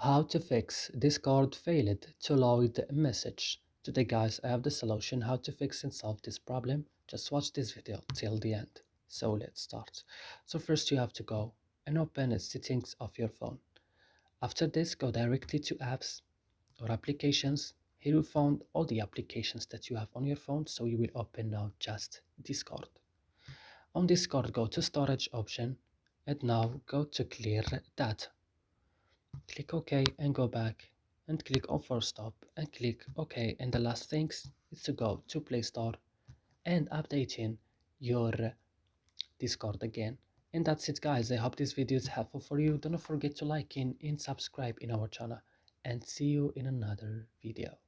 How to fix Discord failed to load message. Today guys, I have the solution how to fix and solve this problem. Just watch this video till the end. So let's start. So first you have to go and open the settings of your phone. After this, go directly to apps or applications. Here you found all the applications that you have on your phone, so you will open now just Discord. On Discord, go to storage option and now go to clear data. Click OK and go back and click on force stop and click OK, and the last things is to go to Play Store and updating your Discord again. And that's it guys, I hope this video is helpful for you. Don't forget to like and subscribe in our channel, and see you in another video.